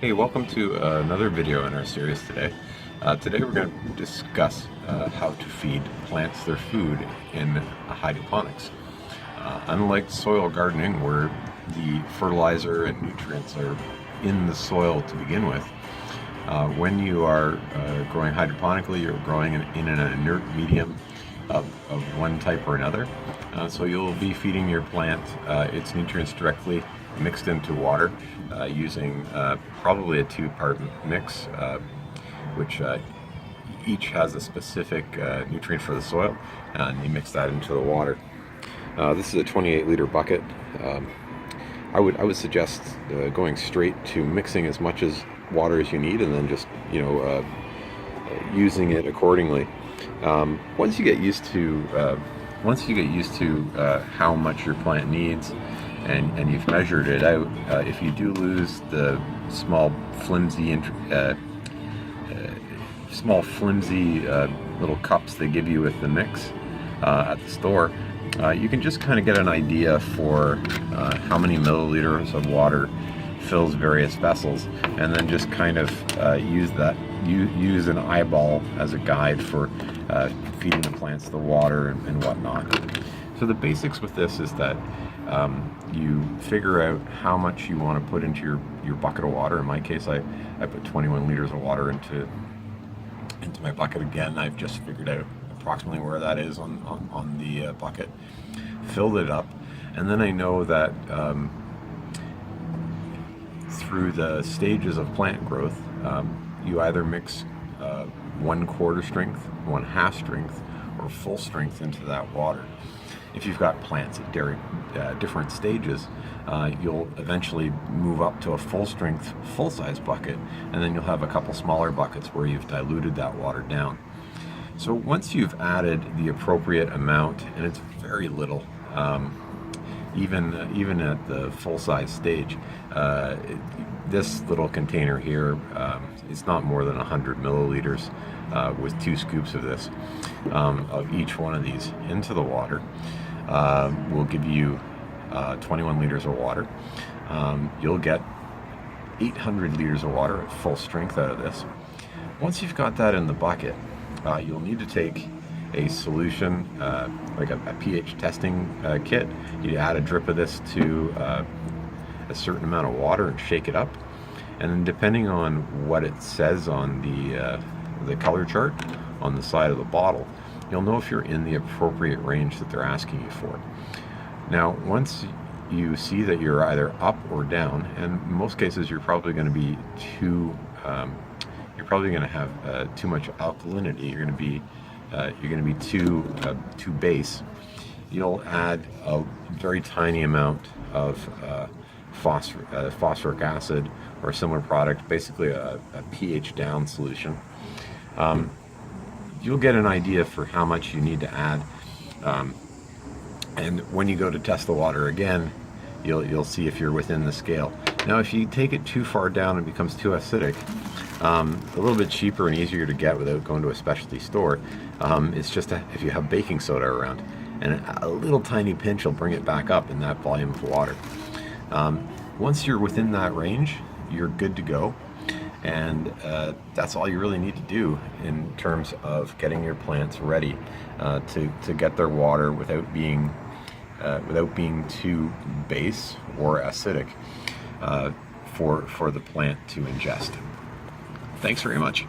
Hey, welcome to another video in our series today. Today we're going to discuss how to feed plants their food in hydroponics. Unlike soil gardening, where the fertilizer and nutrients are in the soil to begin with, when you are growing hydroponically, you're growing in an inert medium of one type or another. So you'll be feeding your plant its nutrients directly mixed into water using probably a two-part mix, which each has a specific nutrient for the soil, and you mix that into the water. This is a 28-liter bucket. I would suggest going straight to mixing as much as water as you need, and then just using it accordingly. Once you get used to how much your plant needs, and you've measured it out, if you do lose the small flimsy little cups they give you with the mix at the store, you can just kind of get an idea for how many milliliters of water fills various vessels, and then just kind of use an eyeball as a guide for feeding the plants the water and whatnot. So the basics with this is that you figure out how much you want to put into your bucket of water. In my case, I put 21 liters of water into my bucket. Again, I've just figured out approximately where that is on the bucket, filled it up, and then I know that through the stages of plant growth, you either mix 1/4 strength, 1/2 strength, or full strength into that water. If you've got plants at different stages, you'll eventually move up to a full strength, full size bucket, and then you'll have a couple smaller buckets where you've diluted that water down. So once you've added the appropriate amount, and it's very little, even at the full size stage, this little container here is not more than 100 milliliters with 2 scoops of this, of each one of these into the water. Will give you 21 liters of water. You'll get 800 liters of water at full strength out of this. Once you've got that in the bucket, you'll need to take a solution, like a pH testing kit. You add a drip of this to a certain amount of water and shake it up, and then depending on what it says on the color chart on the side of the bottle, you'll know if you're in the appropriate range that they're asking you for. Now, once you see that you're either up or down, and in most cases you're probably going to be have too much alkalinity. You're going to be too base. You'll add a very tiny amount of phosphoric acid or a similar product, basically a pH down solution. You'll get an idea for how much you need to add, and when you go to test the water again, you'll see if you're within the scale. Now, if you take it too far down, it becomes too acidic. A little bit cheaper and easier to get without going to a specialty store. It's just if you have baking soda around, and a little tiny pinch will bring it back up in that volume of water. Once you're within that range, you're good to go. And that's all you really need to do in terms of getting your plants ready to get their water without being too base or acidic for the plant to ingest. Thanks very much.